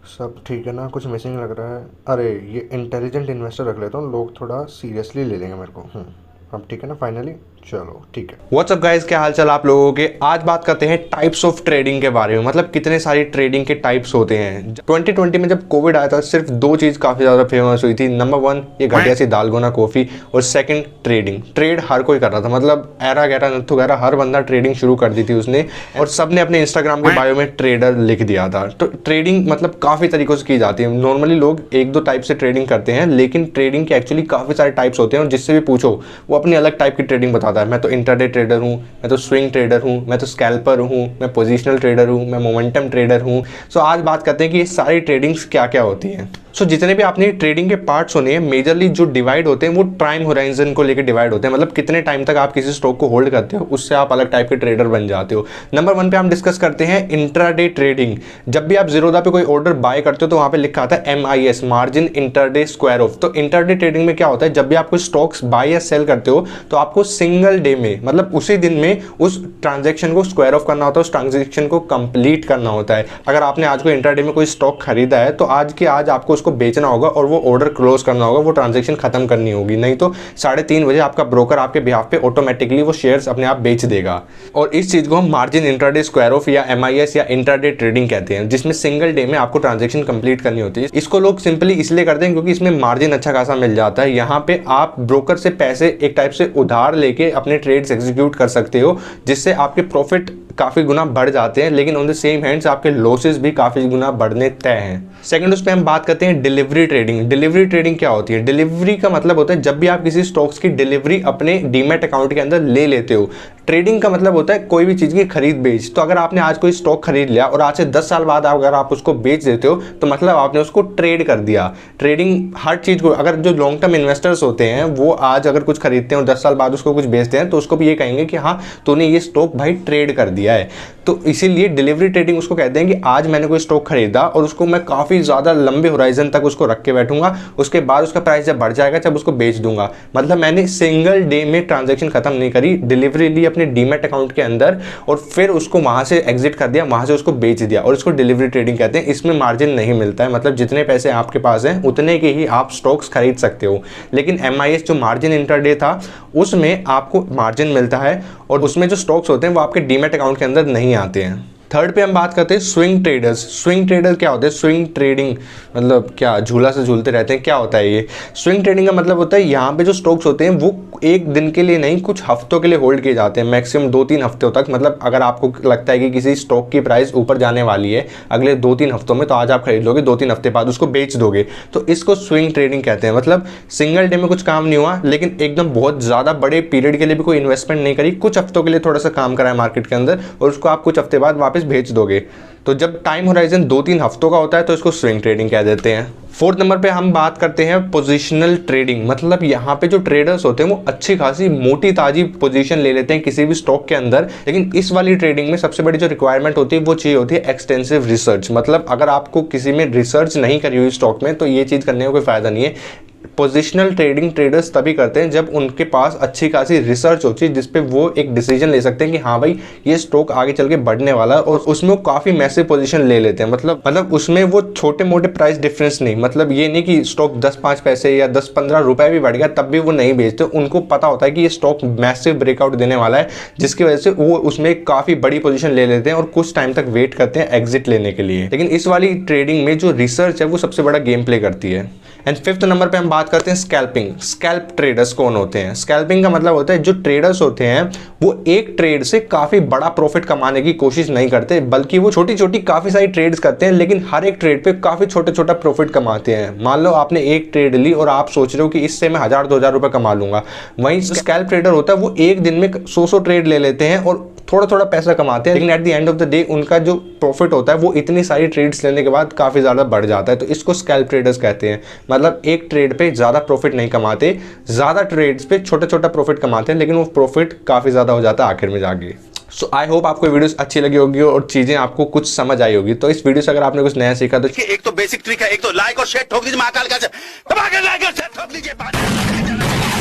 सब ठीक है ना? कुछ मिसिंग लग रहा है। अरे ये इंटेलिजेंट इन्वेस्टर रख लेता हूँ, लोग थोड़ा सीरियसली ले लेंगे मेरे को। अब ठीक है ना फाइनली? चलो ठीक है। व्हाट्सअप गाइस, क्या हाल चाल आप लोगों के। आज बात करते हैं टाइप्स ऑफ ट्रेडिंग के बारे में, मतलब कितने सारी ट्रेडिंग के टाइप्स होते हैं। 2020 में जब कोविड आया था, सिर्फ दो चीज काफी ज्यादा फेमस हुई थी। नंबर वन, ये घटिया सी दालगोना कॉफी, और सेकंड ट्रेडिंग। ट्रेड हर कोई कर रहा था, मतलब एरा गैरा नथु गैरा हर बंदा ट्रेडिंग शुरू कर दी थी उसने, और सबने अपने इंस्टाग्राम के बायो में ट्रेडर लिख दिया था। तो ट्रेडिंग मतलब काफी तरीकों से की जाती है। नॉर्मली लोग एक दो टाइप से ट्रेडिंग करते हैं, लेकिन ट्रेडिंग के एक्चुअली काफी सारे टाइप्स होते हैं, और जिससे भी पूछो वो अपनी अलग टाइप की ट्रेडिंग बताता है। मैं तो इंटरडे ट्रेडर हूँ, मैं तो स्विंग ट्रेडर हूँ, मैं तो स्कैल्पर हूँ, मैं पोजिशनल ट्रेडर हूँ, मैं मोमेंटम ट्रेडर हूँ। सो आज बात करते हैं कि ये सारी ट्रेडिंग्स क्या क्या होती हैं। सो जितने भी आपने ट्रेडिंग के पार्ट सुने हैं, मेजरली जो डिवाइड होते हैं वो टाइम होराइजन को लेकर डिवाइड होते हैं। मतलब कितने टाइम तक आप किसी स्टॉक को होल्ड करते हो, उससे आप अलग टाइप के ट्रेडर बन जाते हो। नंबर वन पे हम डिस्कस करते हैं इंट्राडे ट्रेडिंग। जब भी आप जीरोधा पे कोई ऑर्डर बाय करते हो तो वहां पे लिखा आता है MIS, margin intraday square of. तो इंटरडे ट्रेडिंग में क्या होता है, जब भी आप कोई स्टॉक्स बाय या सेल करते हो तो आपको सिंगल डे में, मतलब उसी दिन में उस ट्रांजेक्शन को स्क्वायर ऑफ करना होता है, उस ट्रांजेक्शन को कंप्लीट करना होता है। अगर आपने आज को इंट्राडे में कोई स्टॉक खरीदा है तो आज के आज आपको उसको बेचना होगा और वो ऑर्डर क्लोज करना होगा, वो ट्रांजेक्शन खत्म करनी होगी। नहीं तो 3:30 बजे आपका ब्रोकर आपके बिहाफ पे ऑटोमेटिकली वो शेयर्स अपने आप बेच देगा। और इस चीज को हम मार्जिन इंट्राडे स्क्वायर ऑफ या MIS या इंट्राडे ट्रेडिंग कहते हैं, जिसमें सिंगल डे में आपको ट्रांजेक्शन कंप्लीट करनी होती है। इसको लोग सिंपली इसलिए करते हैं क्योंकि इसमें मार्जिन अच्छा खासा मिल जाता है। यहाँ पे आप ब्रोकर से पैसे एक टाइप से उधार लेके अपने ट्रेड्स एग्जीक्यूट कर सकते हो, जिससे आपके प्रॉफिट काफी गुना बढ़ जाते हैं, लेकिन ऑन द सेम हैंड्स आपके लॉसेस भी काफी गुना बढ़ने तय हैं। सेकंड उस पे हम बात करते हैं डिलीवरी ट्रेडिंग। डिलीवरी ट्रेडिंग क्या होती है? डिलीवरी का मतलब होता है जब भी आप किसी स्टॉक्स की डिलीवरी अपने डीमैट अकाउंट के अंदर ले लेते हो। ट्रेडिंग का मतलब होता है कोई भी चीज की खरीद बेच। तो अगर आपने आज कोई स्टॉक खरीद लिया और आज से 10 साल बाद अगर आप उसको बेच देते हो तो मतलब आपने उसको ट्रेड कर दिया। ट्रेडिंग हर चीज को, अगर जो लॉन्ग टर्म इन्वेस्टर्स होते हैं वो आज अगर कुछ खरीदते हैं और 10 साल बाद उसको कुछ बेचते हैं तो उसको भी ये कहेंगे कि हाँ तूने ये स्टॉक भाई ट्रेड कर दिया है। तो इसीलिए डिलीवरी ट्रेडिंग उसको कहते हैं कि आज मैंने कोई स्टॉक खरीदा और उसको मैं काफी ज्यादा लंबे होराइजन तक उसको रख के बैठूंगा, उसके बाद उसका प्राइस जब बढ़ जाएगा जब उसको बेच दूंगा। मतलब मैंने सिंगल डे में ट्रांजैक्शन खत्म नहीं करी, डिलीवरी ली अपने डीमैट अकाउंट के अंदर और फिर उसको वहां से एग्जिट कर दिया, वहां से उसको बेच दिया, और इसको डिलीवरी ट्रेडिंग कहते हैं। इसमें मार्जिन नहीं मिलता है, मतलब जितने पैसे आपके पास हैं उतने के ही आप स्टॉक्स खरीद सकते हो। लेकिन MIS जो मार्जिन इंटरडे था उसमें आपको मार्जिन मिलता है, और उसमें जो स्टॉक्स होते हैं वो आपके डीमैट अकाउंट के अंदर नहीं आते हैं। थर्ड पे हम बात करते हैं स्विंग ट्रेडर्स। स्विंग ट्रेडर क्या होते हैं? स्विंग ट्रेडिंग मतलब क्या, झूला से झूलते रहते हैं, क्या होता है ये? स्विंग ट्रेडिंग का मतलब होता है यहाँ पे जो स्टॉक्स होते हैं वो एक दिन के लिए नहीं, कुछ हफ्तों के लिए होल्ड किए जाते हैं, मैक्सिमम 2-3 हफ्तों तक। मतलब अगर आपको लगता है कि किसी स्टॉक की प्राइस ऊपर जाने वाली है अगले 2-3 हफ्तों में, तो आज आप खरीद लोगे, 2-3 हफ्ते बाद उसको बेच दोगे, तो इसको स्विंग ट्रेडिंग कहते हैं। मतलब सिंगल डे में कुछ काम नहीं हुआ, लेकिन एकदम बहुत ज्यादा बड़े पीरियड के लिए भी कोई इन्वेस्टमेंट नहीं करी, कुछ हफ्तों के लिए थोड़ा सा काम करा है मार्केट के अंदर और उसको आप कुछ हफ्ते बाद वापस भेज दोगे। तो जब टाइम होराइजन 2-3 हफ्तों का होता है तो इसको स्विंग ट्रेडिंग कह देते हैं। फोर्थ नंबर पे हम बात करते हैं पोजिशनल ट्रेडिंग। मतलब यहाँ पे जो ट्रेडर्स होते हैं वो अच्छी खासी मोटी ताजी पोजीशन ले लेते हैं किसी भी स्टॉक के अंदर, लेकिन इस वाली ट्रेडिंग में सबसे बड़ी जो रिक्वायरमेंट होती है वो चाहिए होती है एक्सटेंसिव रिसर्च। मतलब अगर आपको किसी में रिसर्च नहीं करी हुई स्टॉक में तो ये चीज़ करने का कोई फायदा नहीं है। पोजिशनल ट्रेडिंग ट्रेडर्स तभी करते हैं जब उनके पास अच्छी खासी रिसर्च होती है जिसपे वो एक डिसीजन ले सकते हैं कि हाँ भाई ये स्टॉक आगे चल के बढ़ने वाला है, और उसमें वो काफी मैसिव पोजीशन ले लेते हैं। मतलब उसमें वो छोटे मोटे प्राइस डिफरेंस नहीं, मतलब ये नहीं कि स्टॉक 10-5 पैसे या 10-15 रुपए भी बढ़ गया तब भी वो नहीं बेचते। उनको पता होता है कि ये स्टॉक मैसिव ब्रेकआउट देने वाला है, जिसकी वजह से वो उसमें काफी बड़ी पोजीशन ले लेते हैं और कुछ टाइम तक वेट करते हैं एग्जिट लेने के लिए। लेकिन इस वाली ट्रेडिंग में जो रिसर्च है वो सबसे बड़ा गेम प्ले करती है। एंड फिफ्थ नंबर पे हम बात करते हैं स्कैल्पिंग। स्कैल्प ट्रेडर्स कौन होते हैं? स्कैल्पिंग का मतलब होता है जो ट्रेडर्स होते हैं वो एक ट्रेड से काफी बड़ा प्रॉफिट कमाने की कोशिश नहीं करते, बल्कि वो छोटी छोटी काफी सारी ट्रेड्स करते हैं, लेकिन हर एक ट्रेड पे काफी छोटा छोटा प्रॉफिट कमाते हैं। मान लो आपने एक ट्रेड ली और आप सोच रहे हो कि इससे मैं 1000-2000 रुपए कमा लूंगा। वहीं स्कैल्प ट्रेडर होता है वो एक दिन में 100 ट्रेड ले लेते हैं और थोड़ा थोड़ा पैसा कमाते हैं, लेकिन at the end of the day उनका जो प्रॉफिट होता है वो इतनी सारी ट्रेड्स लेने के बाद काफी ज्यादा बढ़ जाता है। तो इसको स्कैल्प ट्रेडर्स कहते हैं। मतलब एक ट्रेड पे ज्यादा प्रॉफिट नहीं कमाते, ज्यादा ट्रेड्स पे छोटा छोटा प्रॉफिट कमाते हैं, लेकिन वो प्रॉफिट काफी ज्यादा हो जाता है आखिर में जाके। सो आई होप आपको वीडियोस अच्छी लगी होगी और चीजें आपको कुछ समझ आई होगी। तो इस वीडियो से अगर आपने कुछ नया सीखा तो एक तो बेसिक ट्रिक है, एक तो लाइक और शेयर ठोक दीजिए, महाकाल का दबा के लाइक और शेयर ठोक दीजिए।